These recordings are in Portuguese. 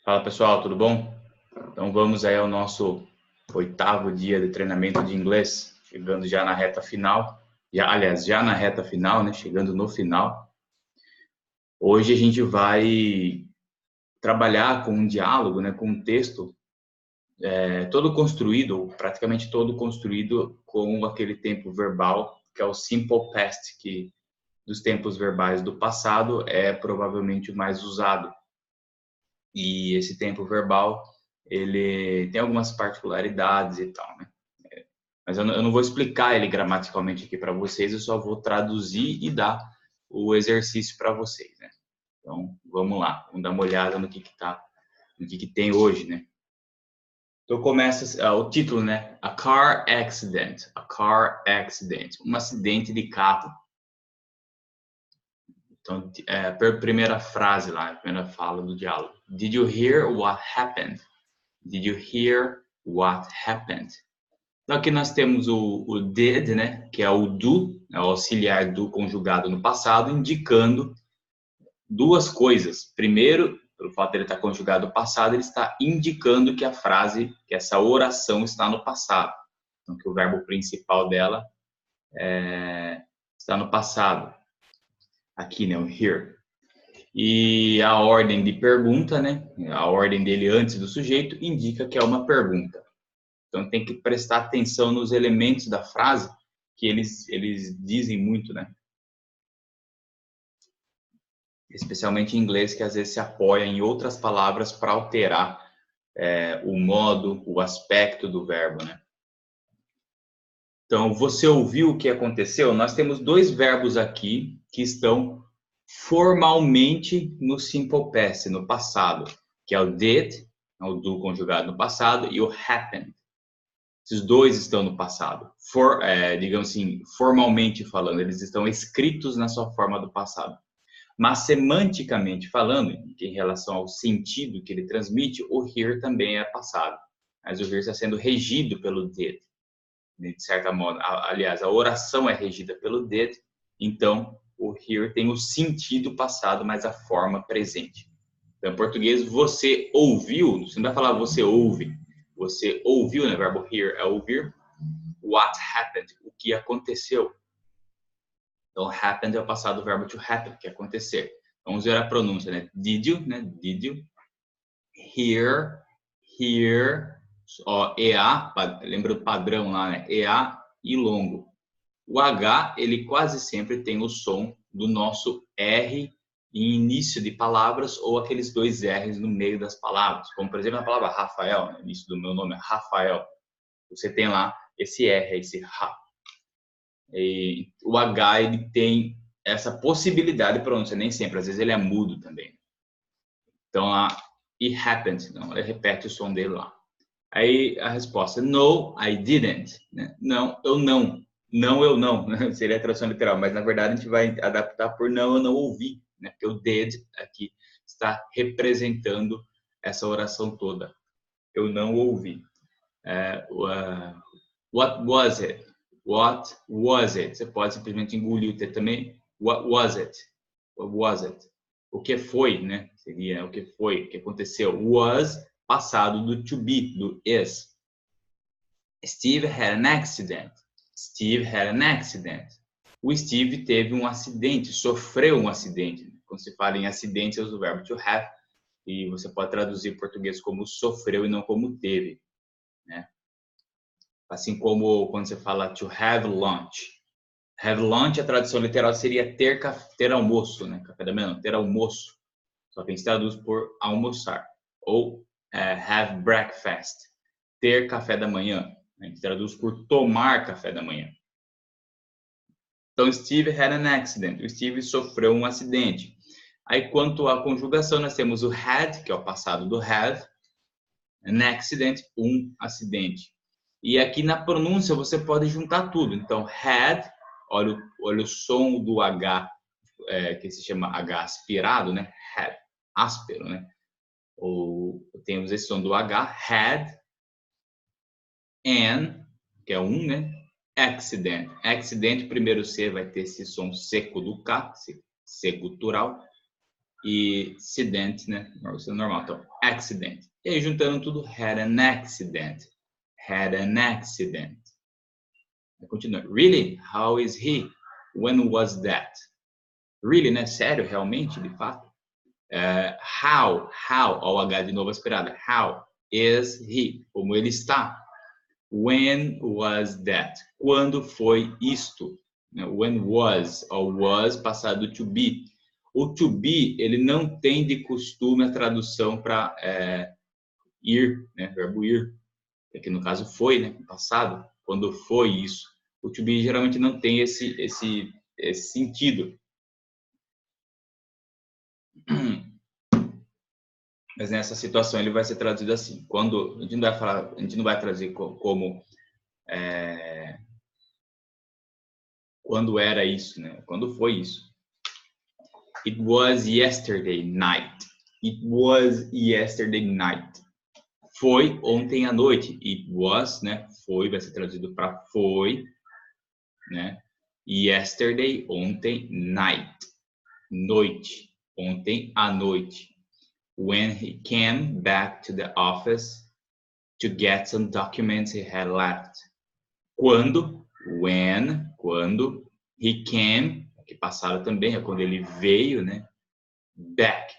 Fala pessoal, tudo bom? Então vamos aí ao nosso 8º dia de treinamento de inglês, chegando já na reta final, já na reta final, né? Chegando no final. Hoje a gente vai trabalhar com um diálogo, né? Com um texto todo construído, ou praticamente todo construído com aquele tempo verbal, que é o simple past, que dos tempos verbais do passado é provavelmente o mais usado. E esse tempo verbal, ele tem algumas particularidades e tal, né? Mas eu não vou explicar ele gramaticalmente aqui para vocês, eu só vou traduzir e dar o exercício para vocês, né? Então, vamos lá, vamos dar uma olhada no que tem hoje, né? Então começa o título, né? A car accident, um acidente de carro. Então, primeira frase lá, a primeira fala do diálogo. Did you hear what happened? Did you hear what happened? Então aqui nós temos o did, né, que é o do, é o auxiliar do conjugado no passado, indicando duas coisas. Primeiro, pelo fato de ele estar conjugado no passado, ele está indicando que a frase, que essa oração está no passado. Então, que o verbo principal dela está no passado. Aqui, né, o here. E a ordem de pergunta, né, a ordem dele antes do sujeito, indica que é uma pergunta. Então tem que prestar atenção nos elementos da frase que eles dizem muito, né? Especialmente em inglês, que às vezes se apoia em outras palavras para alterar o modo, o aspecto do verbo, né? Então, você ouviu o que aconteceu? Nós temos dois verbos aqui que estão formalmente no simple past, no passado, que é o did, o do conjugado no passado, e o happened. Esses dois estão no passado. Digamos assim, formalmente falando, eles estão escritos na sua forma do passado. Mas semanticamente falando, em relação ao sentido que ele transmite, o here também é passado. Mas o here está sendo regido pelo did, de certa modo. Aliás, a oração é regida pelo did, então o here tem o sentido passado, mas a forma presente. Então, em português, você ouviu, você não vai falar você ouve. Você ouviu, né? O verbo hear é ouvir. What happened? O que aconteceu. Então, happened é o passado do verbo to happen, que é acontecer. Vamos ver a pronúncia, né? Did you, né? Did you hear, ó, EA, lembra do padrão lá, né? EA e longo. O H, ele quase sempre tem o som do nosso R em início de palavras ou aqueles dois R's no meio das palavras. Como, por exemplo, a palavra Rafael, no início do meu nome é Rafael. Você tem lá esse R, esse Ra. E o H, ele tem essa possibilidade de pronúncia, nem sempre, às vezes ele é mudo também. Então, lá, it happened, então, ele repete o som dele lá. Aí a resposta, no, I didn't. Né? Não, eu não. Não, eu não. Seria a tradução literal, mas na verdade a gente vai adaptar por não, eu não ouvi. Né? Porque o did aqui está representando essa oração toda. Eu não ouvi. What was it? What was it? Você pode simplesmente engolir o T também. What was it? What was it? O que foi, né? Seria o que foi, o que aconteceu. Was, passado do to be, do is. Steve had an accident. Steve had an accident. O Steve teve um acidente, sofreu um acidente. Quando se fala em acidente, usa o verbo to have. E você pode traduzir em português como sofreu e não como teve, né? Assim como quando você fala to have lunch. Have lunch, a tradução literal seria ter almoço, né? Café da manhã, ter almoço. Só que a gente traduz por almoçar. Ou have breakfast, ter café da manhã. A gente traduz por tomar café da manhã. Então, Steve had an accident. O Steve sofreu um acidente. Aí, quanto à conjugação, nós temos o had, que é o passado do have. An accident, um acidente. E aqui na pronúncia você pode juntar tudo. Então, had, olha o som do H, que se chama H aspirado, né? Had, áspero, né? Ou temos esse som do H, had, an, que é um, né? Accident. Accident, primeiro C vai ter esse som seco do K, C gutural. e accident, né? Isso é normal. Então, accident. E aí, juntando tudo, had an accident. Had an accident. Continua. Really? How is he? When was that? Really, né? Sério, realmente, de fato? How, ó, o H de novo aspirada. How is he? Como ele está? When was that? Quando foi isto? When was, ou was, passado to be. O to be, ele não tem de costume a tradução para ir, né? Verbo ir. Aqui no caso foi, né? Passado. Quando foi isso. O to be geralmente não tem esse sentido. Mas nessa situação ele vai ser traduzido assim. Quando a gente não vai traduzir como quando era isso, né? Quando foi isso. It was yesterday night. It was yesterday night. Foi ontem à noite. It was, né? Foi, vai ser traduzido para foi, né? Yesterday, ontem, night. Noite. Ontem à noite. When he came back to the office to get some documents he had left. Quando, quando, he came, que passado também, é quando ele veio, né? Back.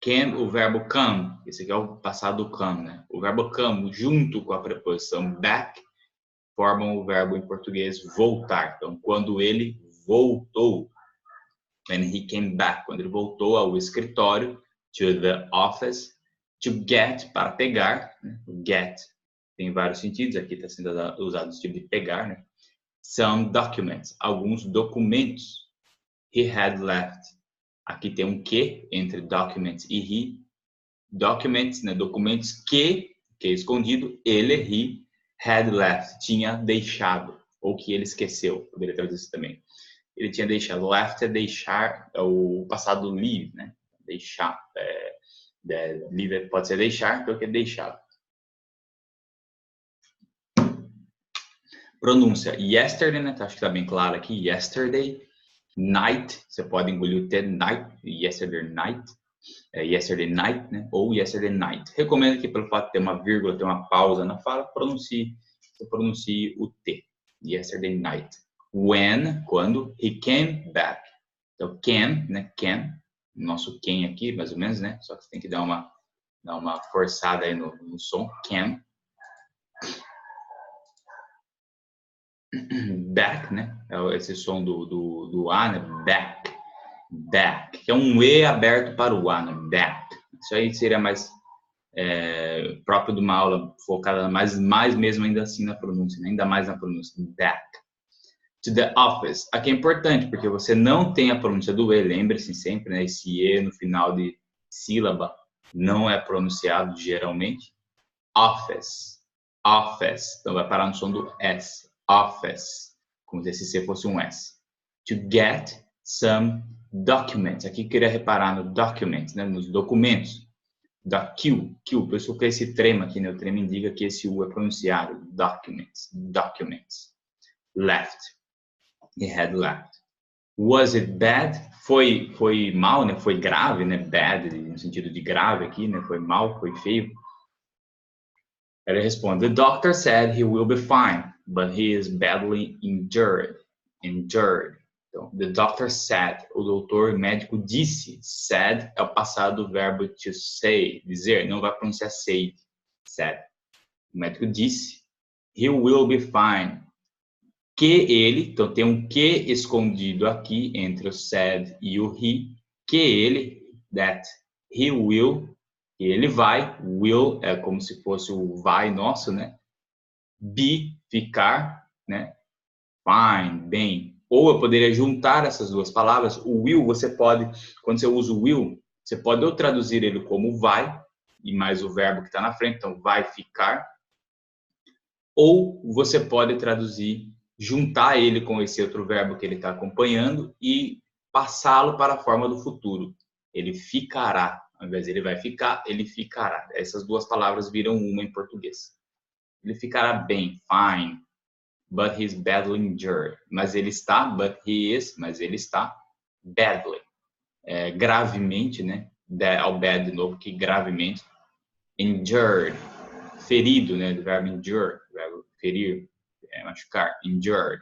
Came, o verbo come, esse aqui é o passado come, né? O verbo come, junto com a preposição back, formam o verbo em português voltar. Então, quando ele voltou, when he came back, quando ele voltou ao escritório, to the office, to get, para pegar, né? Get tem vários sentidos, aqui está sendo usado o tipo de pegar, né? Some documents, alguns documentos. He had left. Aqui tem um que entre documents e he. Documents, né? Documentos que é escondido, he had left, tinha deixado, ou que ele esqueceu, poderia traduzir isso também. Ele tinha deixado. Left é deixar, é o passado leave, né? Deixar. Leave pode ser deixar, porque é deixado. Pronúncia. Yesterday, né? Acho que tá bem claro aqui. Yesterday. Night. Você pode engolir o T. Night. Yesterday night. Yesterday night, né? Ou yesterday night. Recomendo que pelo fato de ter uma vírgula, ter uma pausa na fala, você pronuncie o T. Yesterday night. When, quando, he came back. Então, can, né? Can. Nosso can aqui, mais ou menos, né? Só que você tem que dar uma forçada aí no som. Can. Back, né? Esse som do A, né? Back. Back. Que é um E aberto para o A, né? Back. Isso aí seria mais próprio de uma aula focada mais mesmo ainda assim na pronúncia, né? Ainda mais na pronúncia. Back. To the office. Aqui é importante, porque você não tem a pronúncia do E, lembre-se sempre, né? Esse E no final de sílaba não é pronunciado geralmente. Office. Office. Então vai parar no som do S. Office. Como se esse C fosse um S. To get some documents. Aqui eu queria reparar no documents, né? Nos documentos. Da Q. Por isso que esse trema aqui, né? O trema indica que esse U é pronunciado. Documents. Documents. Left. He had left. Was it bad? Foi mal, né? Foi grave, né? Bad, no sentido de grave aqui, né? Foi mal, foi feio. Ele responde, the doctor said he will be fine, but he is badly injured. Injured. Então, the doctor said, o doutor médico disse. Said é o passado do verbo to say, dizer, não vai pronunciar say. Said. O médico disse, he will be fine. Que ele, então tem um que escondido aqui entre o said e o he, que ele, that he will, que ele vai, will é como se fosse o vai nosso, né? Be, ficar, né? Fine, bem. Ou eu poderia juntar essas duas palavras. O will, você pode, quando você usa o will, você pode ou traduzir ele como vai, e mais o verbo que está na frente, então vai ficar, ou você pode traduzir juntar ele com esse outro verbo que ele está acompanhando e passá-lo para a forma do futuro. Ele ficará. Ao invés de ele vai ficar, ele ficará. Essas duas palavras viram uma em português. Ele ficará bem, fine, but he's badly injured. Mas ele está, but he is, mas ele está badly. gravemente, né? Ao bad de novo, que gravemente. Injured, ferido, né? Do verbo injure, verbo ferir, machucar. Injured.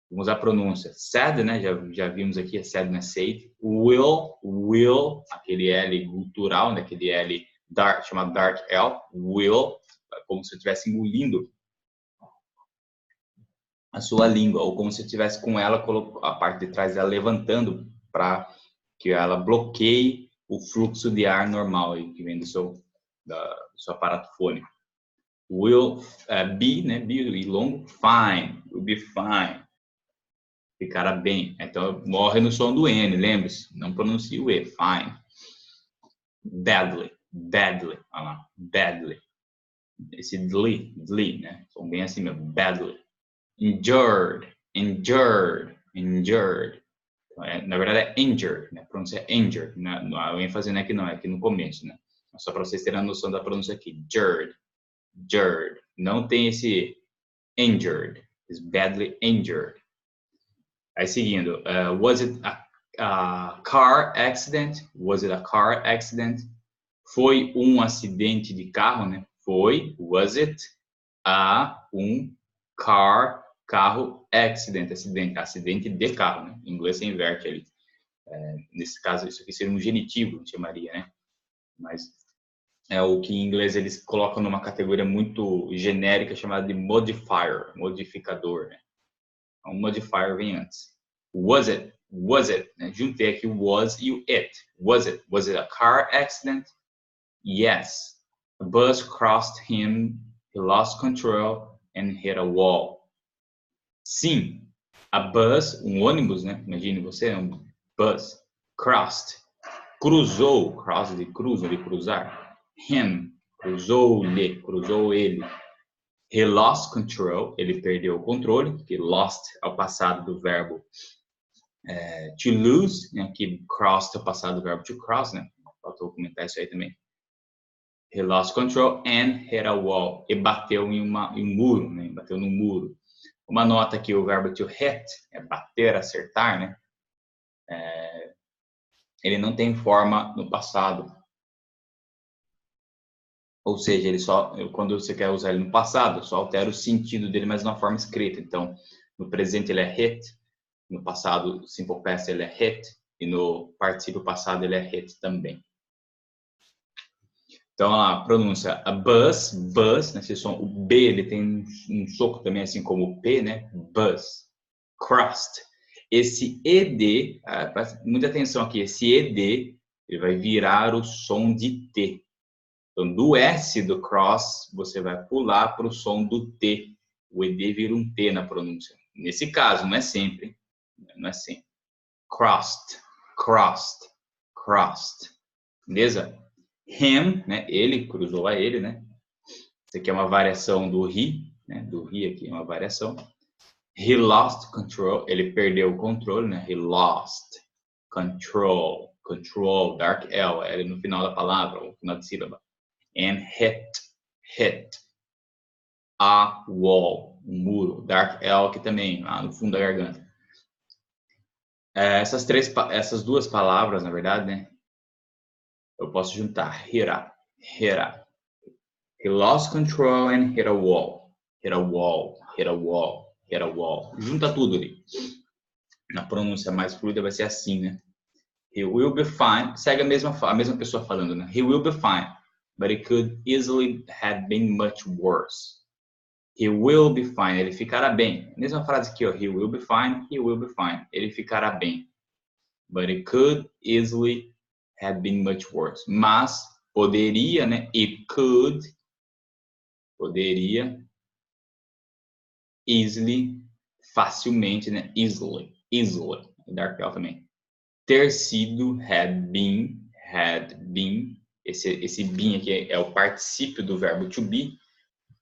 Vamos à pronúncia. Sad, né? Já vimos aqui, é sad, né? Safe. Will, aquele L gutural, né? Aquele L dark, chamado dark L. Will, como se eu estivesse engolindo a sua língua, ou como se eu estivesse com ela, a parte de trás dela levantando para que ela bloqueie o fluxo de ar normal que vem do seu aparato fônico. Will be, né? Be e longo, fine, will be fine. Ficará bem. Então, morre no som do N, lembre-se. Não pronuncie o E, fine. Badly, olha lá, badly. Esse dli, né? São bem assim mesmo, badly. Injured. Na verdade é injured, né? A pronúncia é injured. A ênfase não é aqui não, é aqui no começo, né? Só para vocês terem a noção da pronúncia aqui. Jured. Não tem esse injured. Is badly injured. Aí seguindo, was it a car accident? Was it a car accident? Foi um acidente de carro, né? Foi, was it carro accident, acidente de carro, né? Em inglês você inverte ali. Nesse caso, isso aqui seria um genitivo, chamaria, né? Mas é o que em inglês eles colocam numa categoria muito genérica chamada de modificador, né? Um modifier vem antes. Was it, né? Juntei aqui o was e o it. Was it a car accident? Yes. A bus crossed him, he lost control and hit a wall. Sim, a bus, um ônibus, né? Imagine você, um bus, crossed, cruzou, cross de cruz, de cruzar. Him, cruzou ele. He lost control, ele perdeu o controle, que lost é o passado do verbo to lose, né? Que crossed é o passado do verbo to cross, né? Faltou comentar isso aí também. He lost control and hit a wall. E bateu em um muro, né? Bateu no muro. Uma nota aqui, o verbo to hit, é bater, acertar, né? Ele não tem forma no passado. Ou seja, ele quando você quer usar ele no passado, só altera o sentido dele, mas na forma escrita. Então, no presente ele é hit, no passado simple past ele é hit, e no particípio passado ele é hit também. Então, a pronúncia, a bus, né? O B, ele tem um soco também, assim como o P, né? Bus, crossed. Esse ED, muita atenção aqui, esse ED, ele vai virar o som de T. Então, do S do cross, você vai pular para o som do T. O ED vira um T na pronúncia. Nesse caso, não é sempre. Não é sempre. Crossed. Beleza? Him, né? Ele, cruzou a ele, né? Isso aqui é uma variação do he, né? Do he aqui é uma variação. He lost control. Ele perdeu o controle, né? He lost control. Control, dark L no final da palavra, no final de sílaba. And hit a wall, um muro, dark L aqui também, lá no fundo da garganta. Essas duas palavras, na verdade, né? Eu posso juntar, hit a. He lost control and hit a wall. Junta tudo ali. Na pronúncia mais fluida vai ser assim, né? He will be fine. Segue a mesma pessoa falando, né? He will be fine. But it could easily have been much worse. He will be fine. Ele ficará bem. Mesma frase aqui, ó. He will be fine. Ele ficará bem. But it could easily have been much worse. Mas poderia, né? It could. Poderia. Easily. Facilmente, né? Easily. Dark L também. Ter sido, had been. Esse been aqui é o particípio do verbo to be,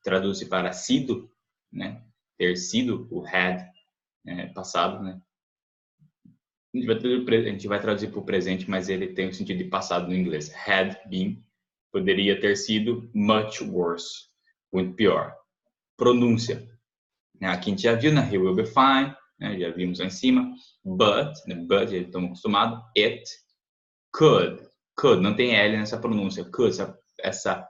traduz-se para sido, né? Ter sido, o had, passado, né? A gente vai traduzir para o presente, mas ele tem o sentido de passado no inglês. Had been, poderia ter sido much worse, muito pior. Pronúncia. Aqui a gente já viu, né? He will be fine, né? Já vimos lá em cima. But, né? But, já estamos acostumados. It could. Could, não tem L nessa pronúncia. Could, essa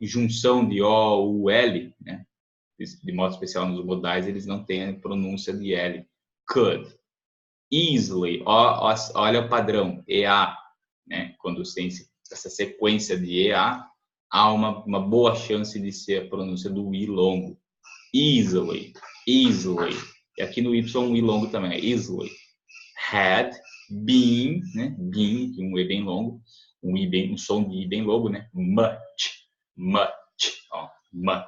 junção de O, U, L, né? De modo especial nos modais, eles não têm a pronúncia de L. Could. Easily, olha o padrão, EA, né? Quando tem essa sequência de EA, há uma boa chance de ser a pronúncia do I longo. Easily, easily. E aqui no Y um I longo também, easily. Had been, né? Been, um E bem longo, um som de I bem longo, né? Much, much, ó, much.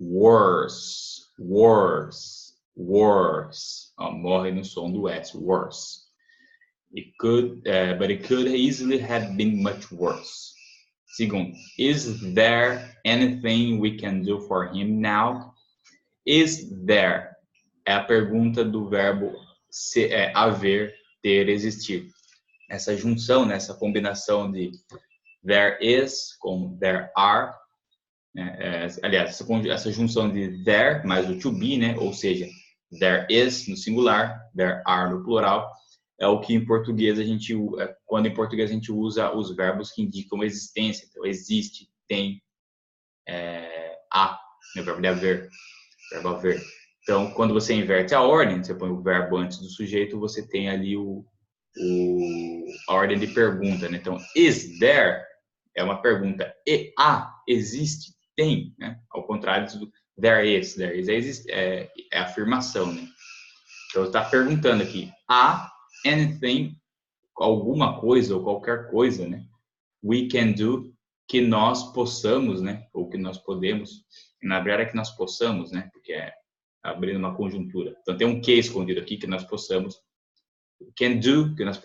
Worse, worse, worse. Ó, morre no som do S, worse. It could, but it could easily have been much worse. Segundo, is there anything we can do for him now? Is there é a pergunta do verbo haver, ter, existir. Essa junção, né, essa combinação de there is com there are, aliás, essa junção de there mais o to be, né, ou seja, there is no singular, there are no plural, é o que em português quando em português a gente usa os verbos que indicam existência. Então, existe, tem, há, né, o verbo de haver, verbo haver. Então, quando você inverte a ordem, você põe o verbo antes do sujeito, você tem ali a ordem de pergunta, né? Então, is there é uma pergunta, e há, existe, tem, né? Ao contrário do there is é afirmação, né? Então, está perguntando aqui, há anything, alguma coisa ou qualquer coisa, né? We can do, que nós possamos, né? Ou que nós podemos, na verdade é que nós possamos, né? Porque é abrindo uma conjuntura. Então tem um que escondido aqui que nós possamos, can do, que nós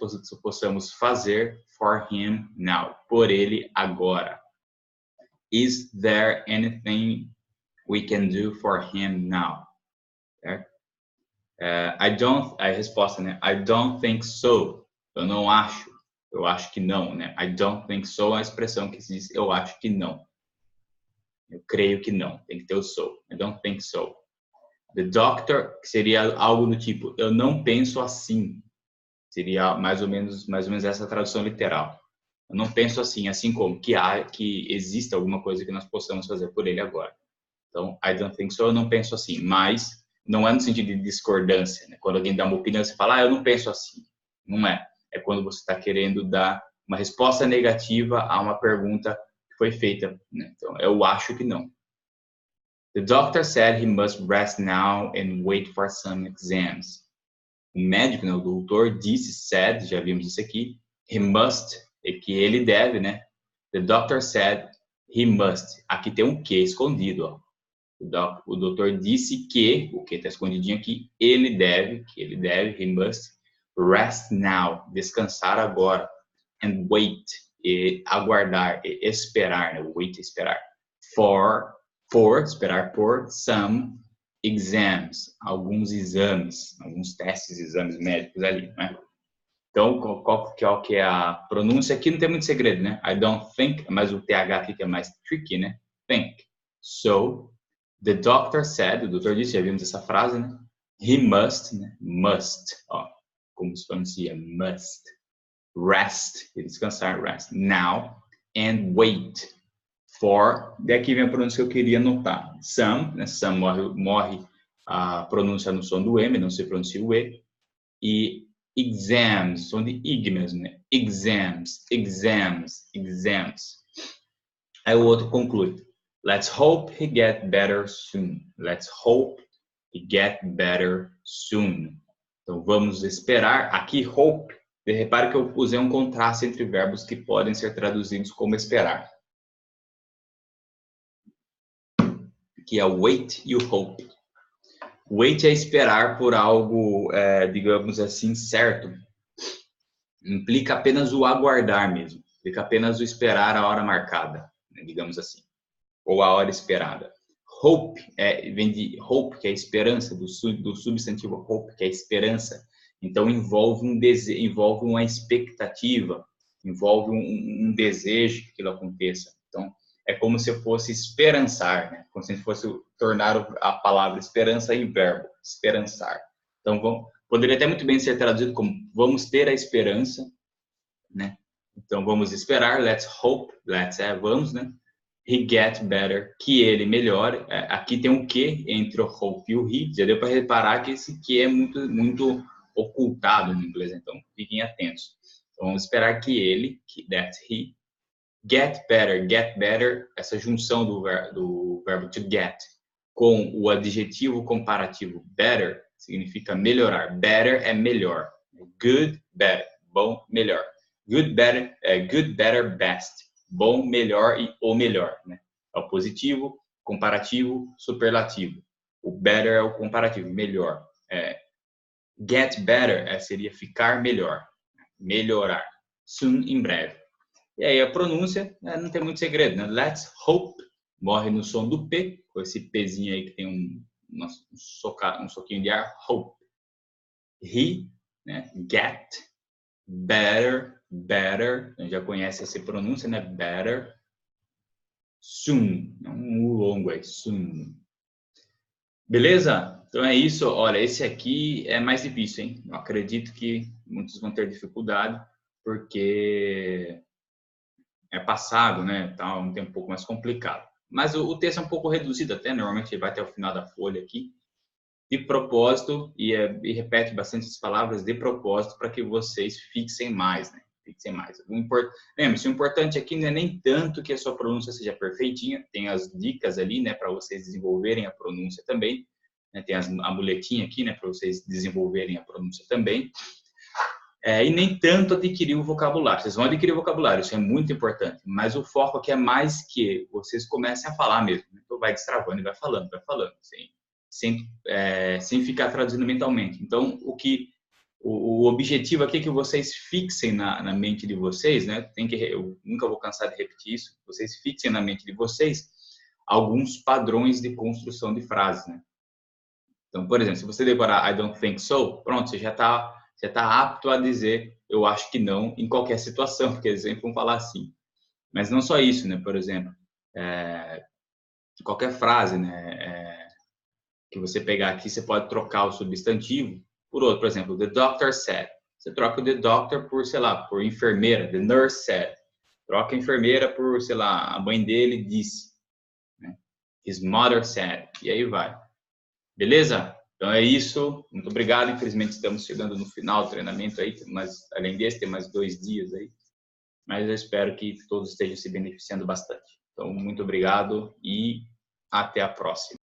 possamos fazer for him now, por ele agora. Is there anything we can do for him now? Certo? A resposta, né? I don't think so. Eu não acho. Eu acho que não, né? I don't think so é a expressão que se diz eu acho que não. Eu creio que não. Tem que ter o so. I don't think so. The doctor, que seria algo do tipo, eu não penso assim. Seria mais ou menos essa tradução literal. Eu não penso assim como que existe alguma coisa que nós possamos fazer por ele agora. Então, I don't think so, eu não penso assim. Mas não é no sentido de discordância, né? Quando alguém dá uma opinião, você fala, eu não penso assim. Não é. É quando você está querendo dar uma resposta negativa a uma pergunta que foi feita, né? Então, eu acho que não. The doctor said he must rest now and wait for some exams. O médico, né, o doutor, disse, said, já vimos isso aqui, he must, que ele deve, né? The doctor said he must. Aqui tem um que escondido, ó. O doutor disse que, o que está escondidinho aqui, ele deve, he must, rest now, descansar agora, and wait, e aguardar, e esperar, né? Wait, esperar, esperar por some exams, alguns exames, alguns testes, exames médicos ali, né? Então, qual que é a pronúncia? Aqui não tem muito segredo, né? I don't think, mas o TH aqui que é mais tricky, né? Think. So, the doctor said, o doutor disse, já vimos essa frase, né? He must, né? Must, ó, como se pronuncia, must. Rest, descansar, rest. Now, and wait. For, daqui vem a pronúncia que eu queria notar. Some, né? Some morre a pronúncia no som do M, não se pronuncia o E. E exams, som de ig mesmo, né? Exams. Aí o outro conclui. Let's hope he get better soon. Let's hope he get better soon. Então vamos esperar. Aqui hope, repare que eu usei um contraste entre verbos que podem ser traduzidos como esperar. Que é o wait e o hope. Wait é esperar por algo, digamos assim, certo. Implica apenas o aguardar mesmo. Implica apenas o esperar a hora marcada, né, digamos assim. Ou a hora esperada. Hope vem de hope, que é esperança, do substantivo hope, que é esperança. Então envolve uma expectativa, envolve um desejo que aquilo aconteça. Então é como se fosse esperançar, né? Como se fosse tornar a palavra esperança em verbo, esperançar. Então, poderia até muito bem ser traduzido como vamos ter a esperança, né? Então, vamos esperar, let's hope, vamos, né? He get better, que ele melhore. Aqui tem um que entre o hope e o he. Já deu para reparar que esse que é muito ocultado no inglês, então fiquem atentos. Então, vamos esperar que ele, that he, get better, essa junção do verbo to get com o adjetivo comparativo better significa melhorar. Better é melhor. Good, better, bom, melhor. Good, better, best. Bom, melhor e o melhor, né? É o positivo, comparativo, superlativo. O better é o comparativo, melhor. Get better seria ficar melhor, melhorar. Soon, em breve. E aí a pronúncia não tem muito segredo, né? Let's hope morre no som do P, com esse Pzinho aí que tem um soquinho de ar. Hope. He, né? Get better, a gente já conhece essa pronúncia, né? Better. Soon, um longo aí, soon. Beleza? Então é isso. Olha, esse aqui é mais difícil, hein? Eu acredito que muitos vão ter dificuldade, porque é passado, né? Tá um tempo um pouco mais complicado. Mas o texto é um pouco reduzido até, normalmente ele vai até o final da folha aqui, de propósito, e repete bastante as palavras de propósito para que vocês fixem mais, né? Fixem mais. Lembre-se, o importante aqui não é nem tanto que a sua pronúncia seja perfeitinha, tem as dicas ali, né, para vocês desenvolverem a pronúncia também, né? Tem a muletinha aqui, né, para vocês desenvolverem a pronúncia também. E nem tanto adquirir o vocabulário. Vocês vão adquirir o vocabulário, isso é muito importante. Mas o foco aqui é mais que vocês comecem a falar mesmo. Então, vai destravando e vai falando, sem ficar traduzindo mentalmente. Então, o objetivo aqui é que vocês fixem na mente de vocês, né? Eu nunca vou cansar de repetir isso. Vocês fixem na mente de vocês alguns padrões de construção de frases, né? Então, por exemplo, se você decorar I don't think so, pronto, você já está apto a dizer eu acho que não em qualquer situação, porque eles sempre vão falar assim. Mas não só isso, né? Por exemplo, qualquer frase, né? Que você pegar aqui, você pode trocar o substantivo por outro. Por exemplo, the doctor said. Você troca o the doctor por, sei lá, por enfermeira. The nurse said. Troca a enfermeira por, sei lá, a mãe dele disse. Né? His mother said. E aí vai. Beleza? Então é isso. Muito obrigado. Infelizmente estamos chegando no final do treinamento aí. Mas, além desse, tem mais 2 dias aí. Mas eu espero que todos estejam se beneficiando bastante. Então, muito obrigado e até a próxima.